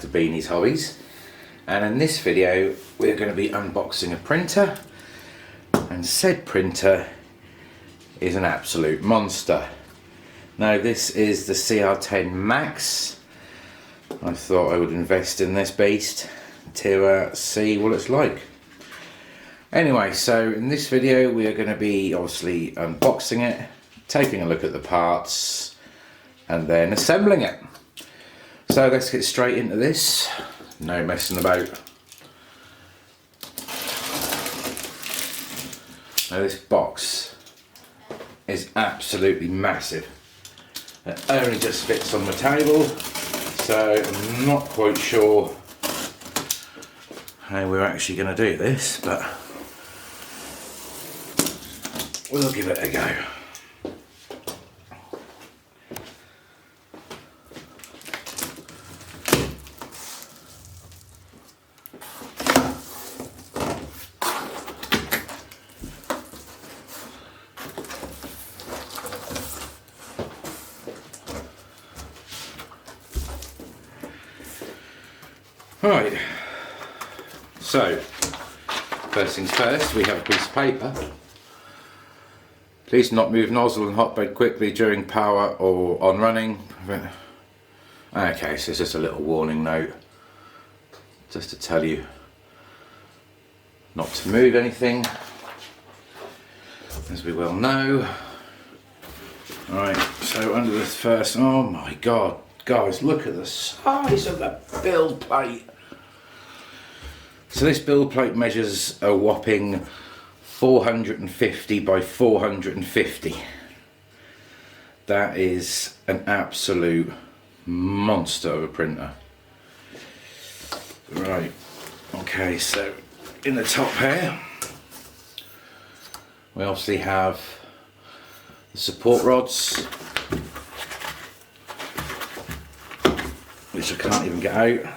to Beanie's Hobbies, and in this video we're going to be unboxing a printer, and said printer is an absolute monster. Now this is the CR10 Max. I thought I would invest in this beast to see what it's like. Anyway, so in this video we are going to be obviously unboxing it, taking a look at the parts and then assembling it. So let's get straight into this, no messing about. Now this box is absolutely massive. It only just fits on the table, so I'm not quite sure how we're actually going to do this, but we'll give it a go. Right, so first things first, we have a piece of paper. Please not move nozzle and hotbed quickly during power or on running. Okay, so it's just a little warning note, just to tell you not to move anything, as we well know. Right, so under this first, oh my god, guys, look at the size of the build plate. So this build plate measures a whopping 450 by 450. That is an absolute monster of a printer. Right, okay, so in the top here we obviously have the support rods, which I can't even get out.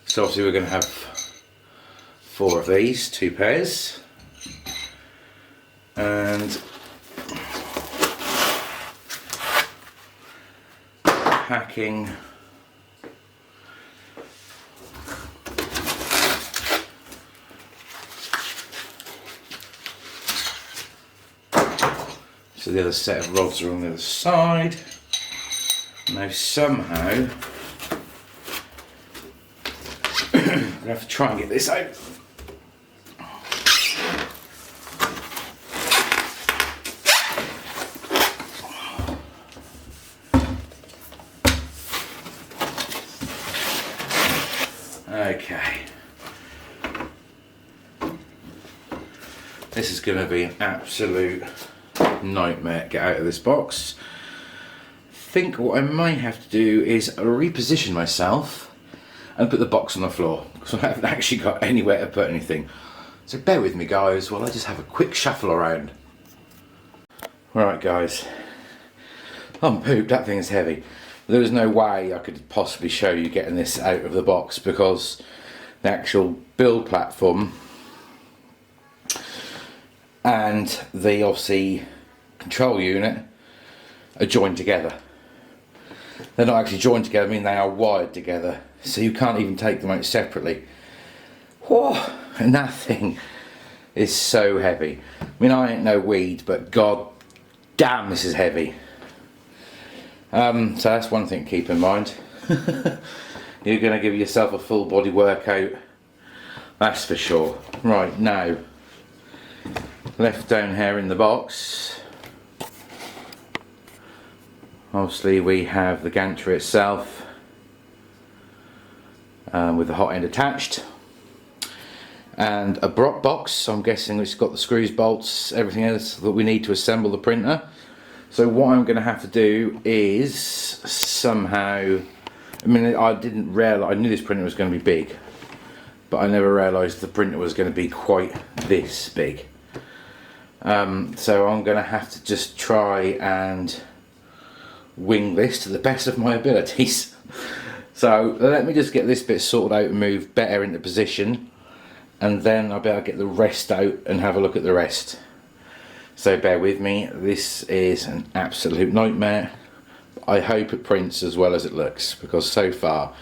So obviously we're going to have 4 of these, 2 pairs, and packing so the other set of rods are on the other side. Now somehow I'm going to have to try and get this out. Okay. This is going to be an absolute nightmare to get out of this box. I think what I might have to do is reposition myself and put the box on the floor, because I haven't actually got anywhere to put anything. So bear with me guys while I just have a quick shuffle around. Right guys, I'm pooped, that thing is heavy. There was no way I could possibly show you getting this out of the box, because the actual build platform and the obviously control unit are joined together. They're not actually joined together, I mean they are wired together, so you can't even take them out separately. Whoa, and that thing is so heavy. I mean, I ain't no weed, but god damn this is heavy. So that's one thing to keep in mind. You're going to give yourself a full body workout, that's for sure. Right, now left down here in the box, obviously we have the gantry itself with the hot end attached, and a Brock box, so I'm guessing it's got the screws, bolts, everything else that we need to assemble the printer. So what I'm going to have to do is somehow, I mean I didn't realise, I knew this printer was going to be big, but I never realised the printer was going to be quite this big. So I'm going to have to just try and wing this to the best of my abilities. So let me just get this bit sorted out and move better into position, and then I'll be able to get the rest out and have a look at the rest. So bear with me, this is an absolute nightmare. I hope it prints as well as it looks, because so far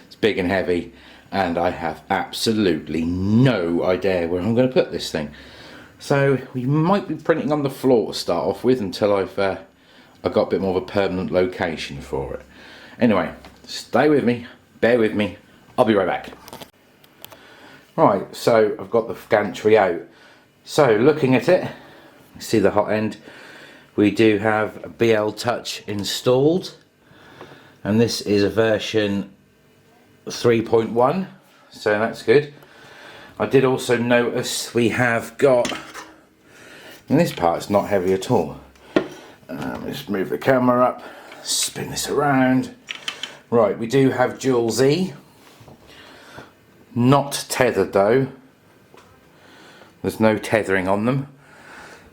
it's big and heavy and I have absolutely no idea where I'm going to put this thing. So we might be printing on the floor to start off with until I've got a bit more of a permanent location for it. Anyway, stay with me, bear with me, I'll be right back. Right, so I've got the gantry out. So looking at it, you see the hot end. We do have a BL Touch installed, and this is a version 3.1, so that's good. I did also notice we have got, and this part's not heavy at all. Let's move the camera up, spin this around. Right, we do have dual Z, not tethered though. There's no tethering on them.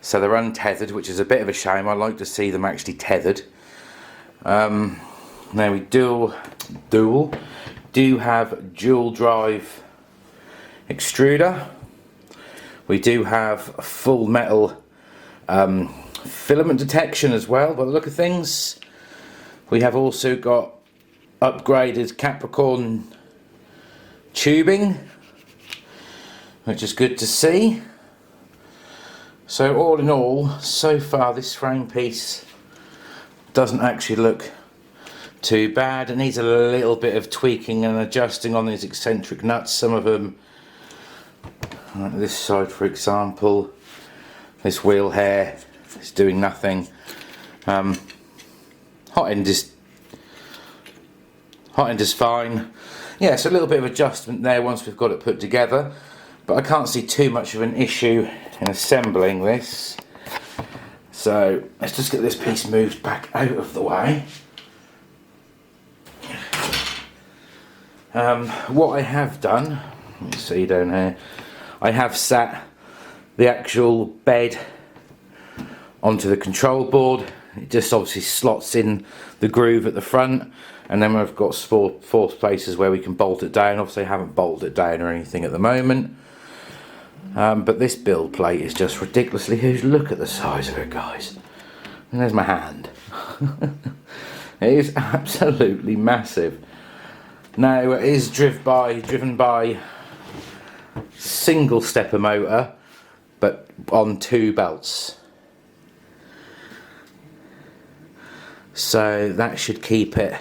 So they're untethered, which is a bit of a shame. I like to see them actually tethered. Now we do have dual drive extruder. We do have a full metal filament detection as well, by the look of things. We have also got upgraded Capricorn tubing, which is good to see. So all in all, so far this frame piece doesn't actually look too bad. It needs a little bit of tweaking and adjusting on these eccentric nuts. Some of them, like this side for example, this wheel hair is doing nothing. Hot end is fine. Yeah, so a little bit of adjustment there once we've got it put together, but I can't see too much of an issue in assembling this. So let's just get this piece moved back out of the way. What I have done, you see down here, I have sat the actual bed onto the control board. It just obviously slots in the groove at the front, and then we've got four places where we can bolt it down. Obviously I haven't bolted it down or anything at the moment. But this build plate is just ridiculously huge. Look at the size of it, guys. And there's my hand. It is absolutely massive. Now it is driven by single stepper motor, but on 2 belts. So that should keep it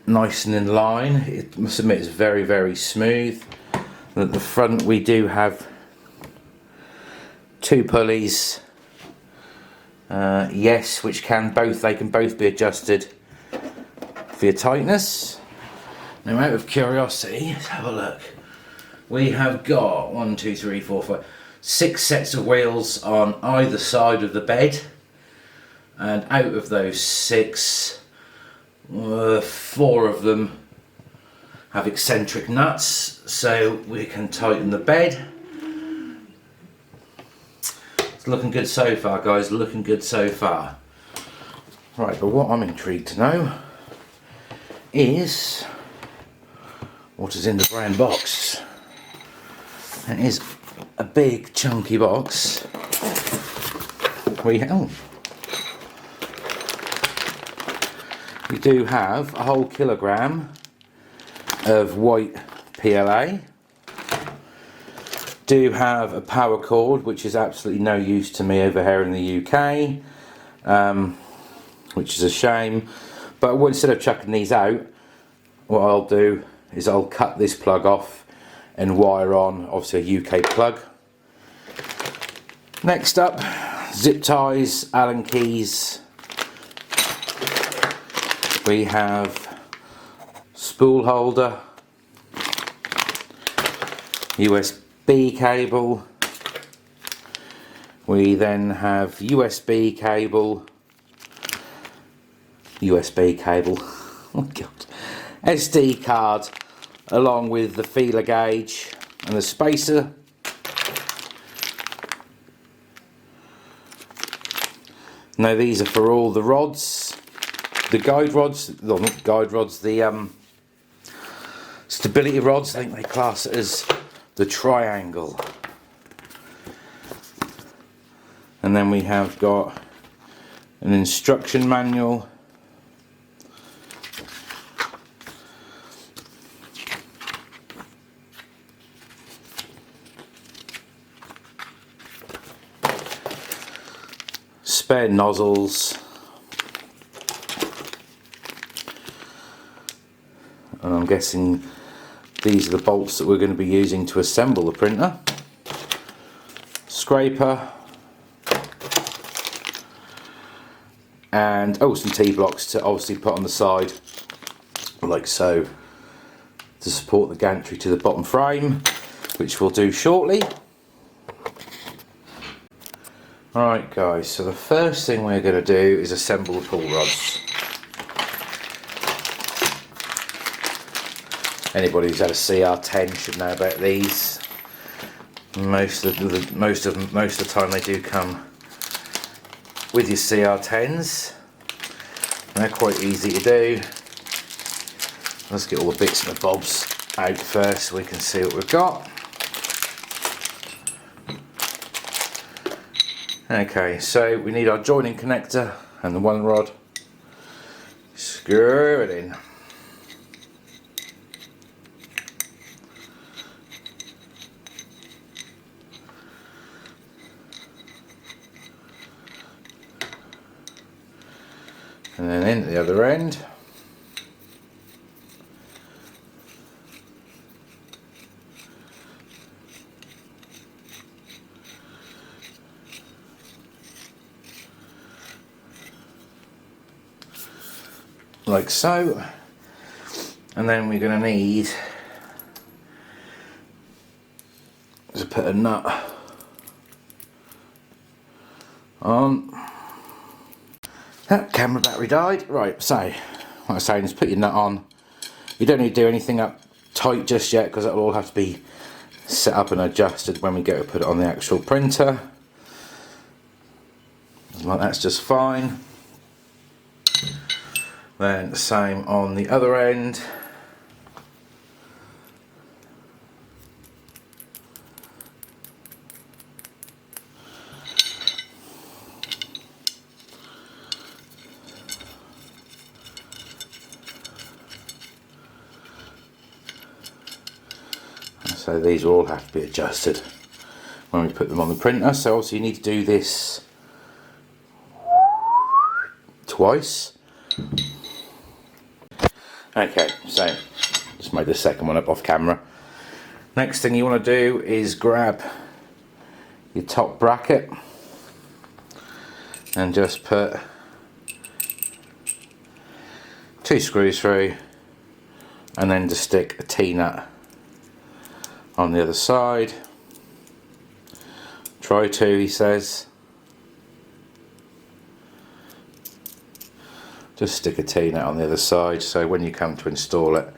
nice and in line. It must admit it's very, very smooth. At the front we do have 2 pulleys, yes, which can both be adjusted for your tightness. Now, out of curiosity, let's have a look. We have got 1, 2, 3, 4, 5, 6 sets of wheels on either side of the bed, and out of those 6, 4 of them have eccentric nuts, so we can tighten the bed. It's looking good so far, guys, looking good so far. Right, but what I'm intrigued to know is what is in the brown box. It is a big chunky box. We do have a whole kilogram of white PLA. Do have a power cord, which is absolutely no use to me over here in the UK, which is a shame. But instead of chucking these out, what I'll do is I'll cut this plug off and wire on, obviously, a UK plug. Next up, zip ties, Allen keys. We have spool holder, USB cable. We then have USB cable, oh god, SD card, along with the feeler gauge and the spacer. Now these are for all the rods, the guide rods, well, not guide rods, the stability rods. I think they class it as the triangle. And then we have got an instruction manual, spare nozzles, and I'm guessing these are the bolts that we're going to be using to assemble the printer, scraper, and some T-blocks to obviously put on the side like so to support the gantry to the bottom frame, which we'll do shortly. Alright guys, so the first thing we're going to do is assemble the pull rods. Anybody who's had a CR10 should know about these. Most of the time they do come with your CR10s. They're quite easy to do. Let's get all the bits and the bobs out first so we can see what we've got. Okay, so we need our joining connector and the one rod. Screw it in. And then into the other end. Like so. And then we're going to need to put a nut on. That camera battery died. Right, so what I'm saying is put your nut on. You don't need to do anything up tight just yet because it'll all have to be set up and adjusted when we go to put it on the actual printer. Like that's just fine. Then the same on the other end. So these will all have to be adjusted when we put them on the printer. So obviously you need to do this twice. Okay, so just made the second one up off camera. Next thing you want to do is grab your top bracket and just put 2 screws through, and then just stick a T-nut on the other side. Try to, he says. Just stick a T-nut on the other side so when you come to install it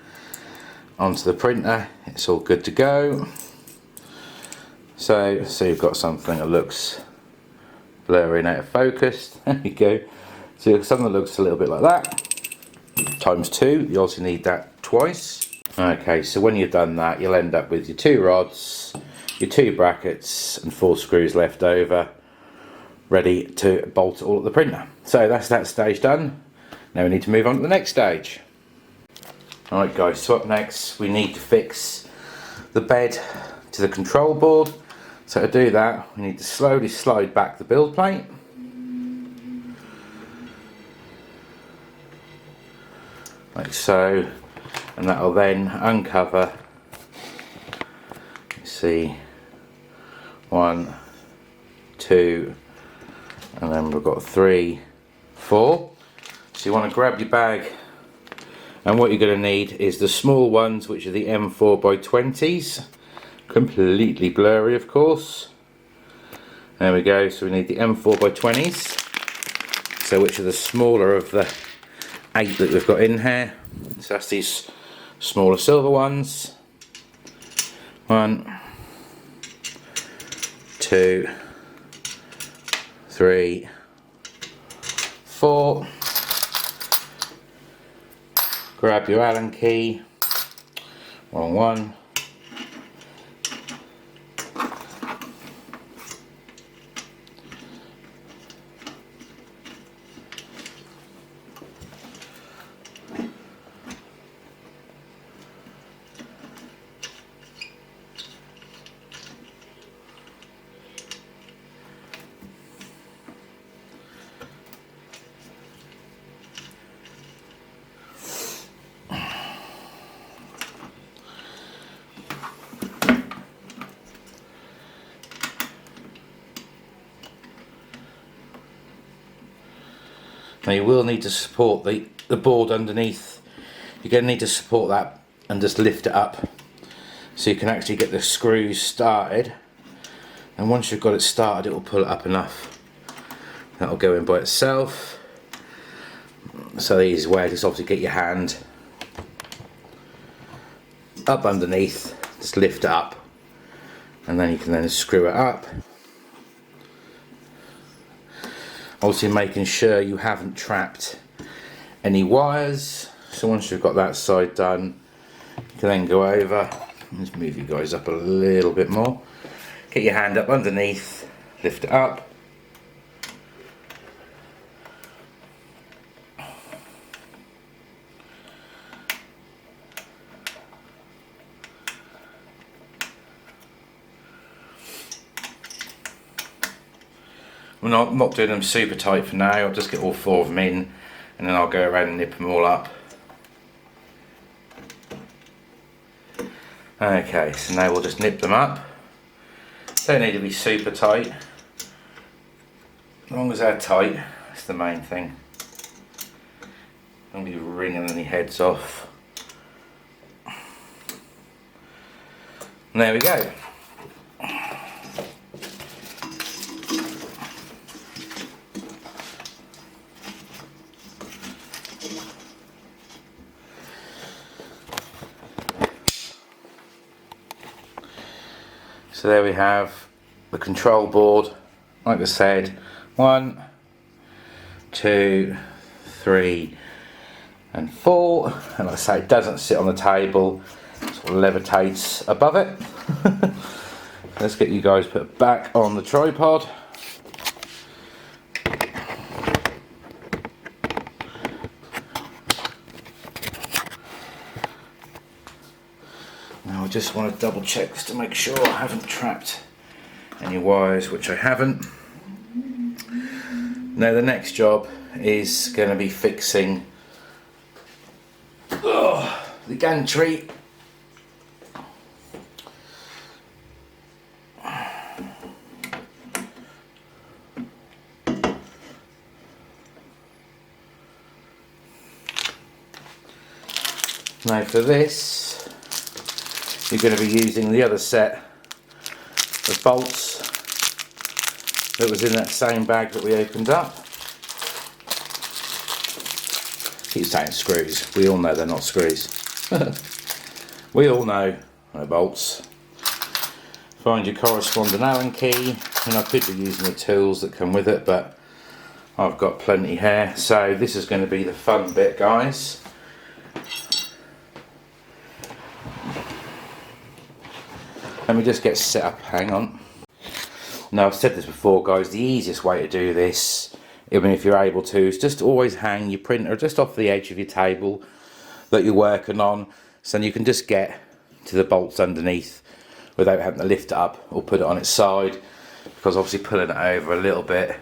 onto the printer it's all good to go. So you've got something that looks blurry and out of focus. There you go. So you've got something that looks a little bit like that times 2. You also need that twice. Okay, so when you've done that you'll end up with your 2 rods, your 2 brackets and 4 screws left over, ready to bolt it all at the printer. So that's that stage done. Now we need to move on to the next stage. Alright guys, so up next we need to fix the bed to the control board. So to do that we need to slowly slide back the build plate. Like so. And that will then uncover, you see, 1, 2, and then we've got 3, 4. So you want to grab your bag, and what you're going to need is the small ones, which are the M4x20s, completely blurry of course. There we go, so we need the M4x20s, so which are the smaller of the 8 that we've got in here. So that's these smaller silver ones. 1, 2, 3, 4. Grab your Allen key. Wrong one. Now you will need to support the board underneath. You're going to need to support that and just lift it up so you can actually get the screws started, and once you've got it started it will pull it up enough. That'll go in by itself. So the easiest way is obviously get your hand up underneath, just lift it up, and then you can then screw it up. Obviously making sure you haven't trapped any wires. So once you've got that side done, you can then go over. Let's move you guys up a little bit more. Get your hand up underneath, lift it up. I'm not doing them super tight for now. I'll just get all 4 of them in, and then I'll go around and nip them all up. Okay, so now we'll just nip them up. Don't need to be super tight. As long as they're tight, that's the main thing. Don't be wringing any heads off. And there we go. So there we have the control board. Like I said, 1, 2, 3 and 4, and like I say, it doesn't sit on the table, it sort of levitates above it. Let's get you guys put back on the tripod. Now I just want to double check just to make sure I haven't trapped any wires, which I haven't. Now the next job is going to be fixing the gantry. Now for this, you're going to be using the other set of bolts that was in that same bag that we opened up. Keep saying screws, we all know they're not screws. We all know they're bolts. Find your corresponding Allen key, and I could be using the tools that come with it, but I've got plenty here. So this is going to be the fun bit, guys. Let me just get set up, hang on. Now I've said this before, guys, the easiest way to do this, even if you're able to, is just always hang your printer just off the edge of your table that you're working on, so you can just get to the bolts underneath without having to lift it up or put it on its side, because obviously pulling it over a little bit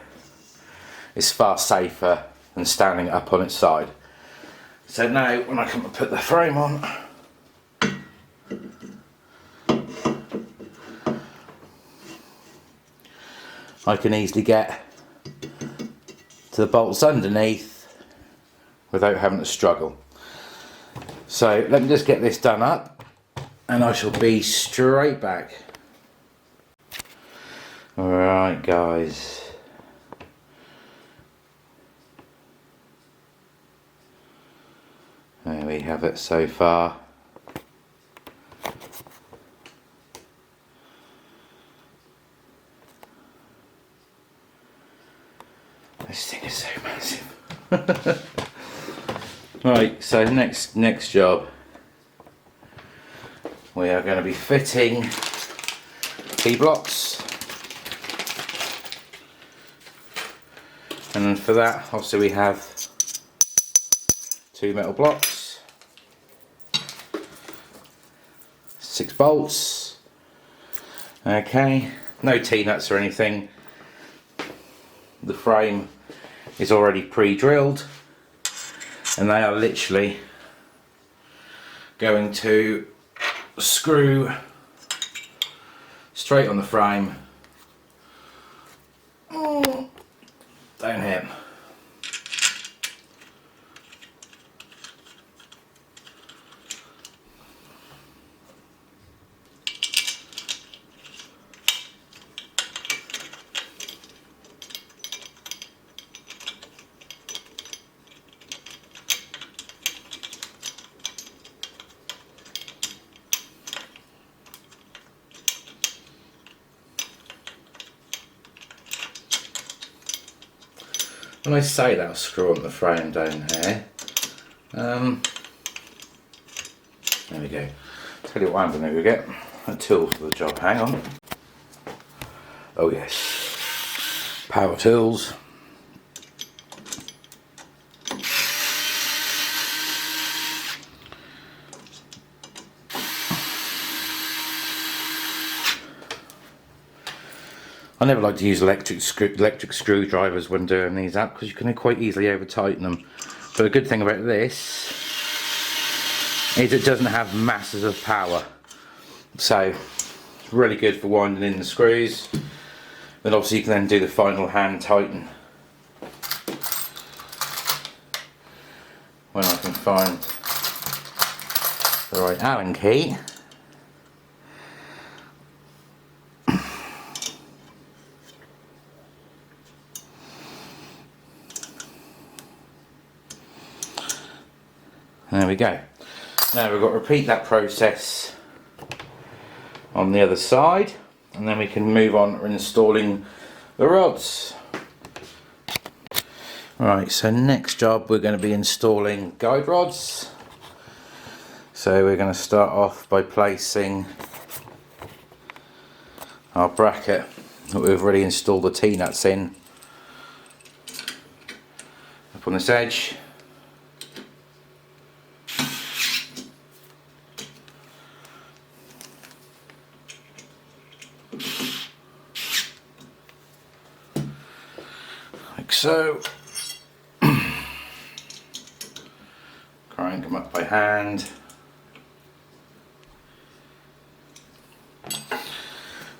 is far safer than standing it up on its side. So now when I come to put the frame on, I can easily get to the bolts underneath without having to struggle. So let me just get this done up and I shall be straight back. Alright guys. There we have it so far. This thing is so massive. Right, so next job, we are going to be fitting T-blocks, and then for that obviously we have 2 metal blocks, 6 bolts. Okay, no T-nuts or anything. The frame is already pre-drilled, and they are literally going to screw straight on the frame down here. when I say that, I'll screw on the frame down here. There we go. Tell you what I'm going to get a tool for the job. Hang on. Oh yes, power tools. I never like to use electric screwdrivers when doing these up because you can quite easily over tighten them. But the good thing about this is it doesn't have masses of power, so it's really good for winding in the screws. Then obviously you can then do the final hand tighten when I can find the right Allen key. There we go. Now we've got to repeat that process on the other side, and then we can move on to installing the rods. Right, so next job we're going to be installing guide rods. So we're going to start off by placing our bracket that we've already installed the T-nuts in up on this edge. Like so. Crank them up by hand.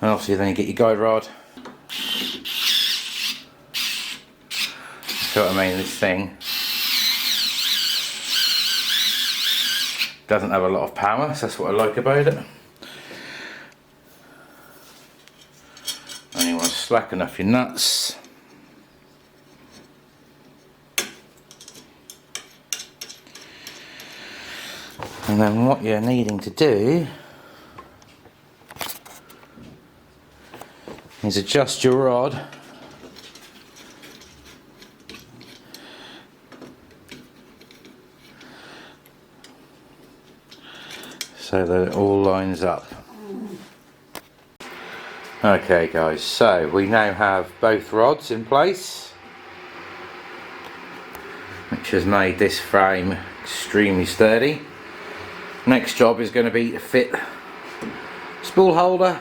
And obviously then you get your guide rod. See what I mean? This thing doesn't have a lot of power, so that's what I like about it. And you want to slacken off your nuts. And then what you're needing to do is adjust your rod so that it all lines up. Okay guys, so we now have both rods in place, which has made this frame extremely sturdy. Next job is going to be to fit spool holder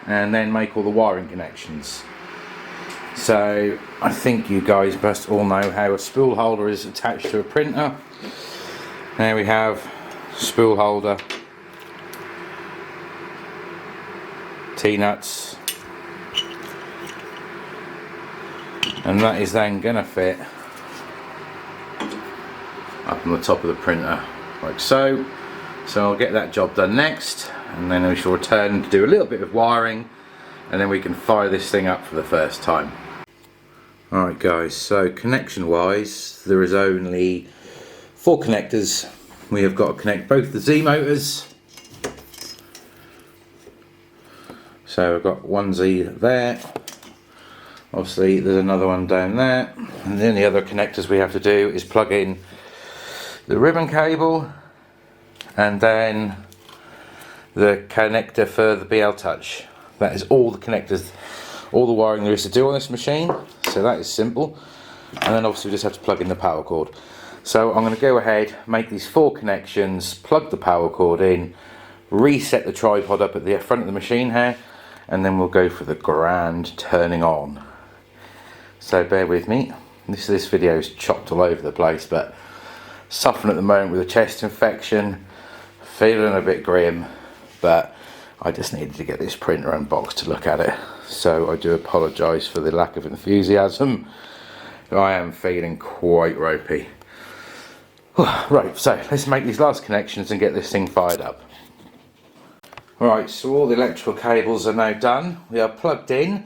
and then make all the wiring connections. So I think you guys must all know how a spool holder is attached to a printer. There we have spool holder, T-nuts, and that is then going to fit up on the top of the printer like so. So I'll get that job done next, and then we shall return to do a little bit of wiring, and then we can fire this thing up for the first time. Alright guys, so connection wise there is only 4 connectors. We have got to connect both the Z motors. So I've got one Z there, obviously there's another one down there, and then the other connectors we have to do is plug in the ribbon cable and then the connector for the BL Touch. That is all the connectors, all the wiring there is to do on this machine, so that is simple. And then obviously we just have to plug in the power cord. So I'm going to go ahead, make these 4 connections, plug the power cord in, reset the tripod up at the front of the machine here, and then we'll go for the grand turning on. So bear with me, this video is chopped all over the place, but suffering at the moment with a chest infection, feeling a bit grim, but I just needed to get this printer unboxed to look at it, so I do apologise for the lack of enthusiasm. I am feeling quite ropey. Right, so let's make these last connections and get this thing fired up. Right, so all the electrical cables are now done, we are plugged in,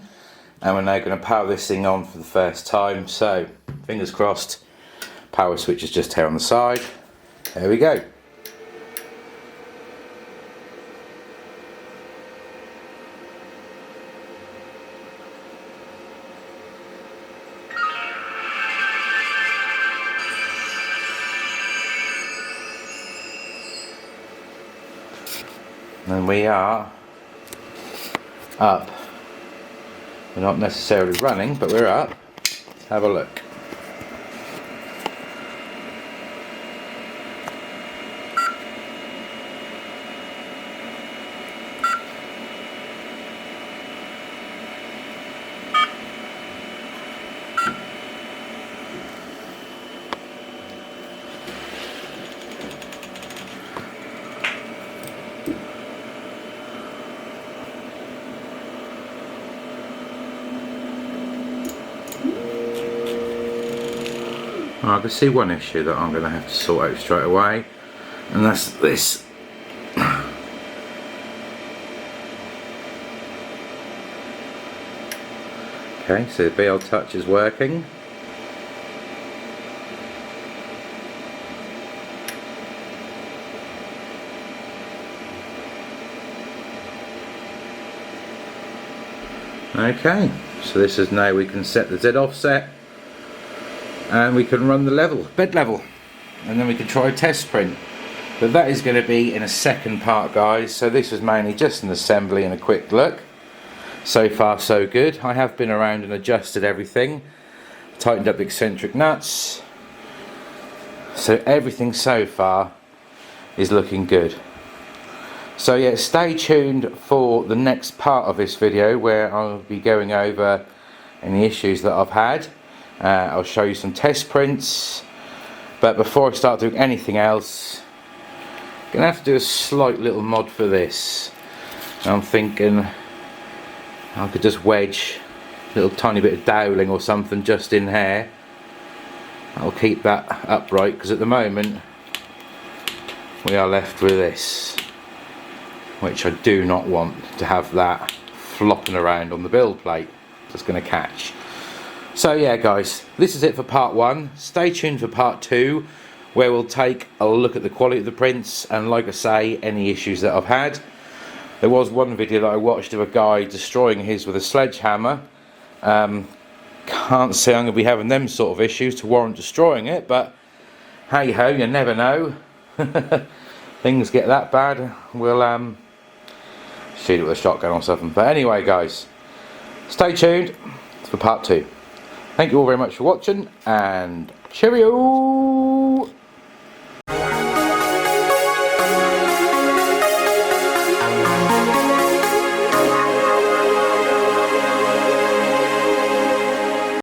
and we're now going to power this thing on for the first time. So fingers crossed, power switch is just here on the side. There we go. And we are up. We're not necessarily running, but we're up. Let's have a look. I can see one issue that I'm going to have to sort out straight away, and that's this. Okay, so the BL Touch is working. Okay, so this is now we can set the Z offset. And we can run the level, bed level, and then we can try a test print. But that is going to be in a second part, guys. So this was mainly just an assembly and a quick look. So far so good. I have been around and adjusted everything, tightened up the eccentric nuts, so everything so far is looking good. So yeah, stay tuned for the next part of this video where I'll be going over any issues that I've had. I'll show you some test prints, but before I start doing anything else, I'm going to have to do a slight little mod for this. I'm thinking I could just wedge a little tiny bit of doweling or something just in here. I'll keep that upright, because at the moment we are left with this, which I do not want to have that flopping around on the build plate. It's going to catch. So yeah guys, this is it for part 1. Stay tuned for part 2, where we'll take a look at the quality of the prints and, like I say, any issues that I've had. There was one video that I watched of a guy destroying his with a sledgehammer. Can't say I'm going to be having them sort of issues to warrant destroying it, but hey ho, you never know. Things get that bad, we'll shoot it with a shotgun or something. But anyway guys, stay tuned for part 2. Thank you all very much for watching, and cheerio!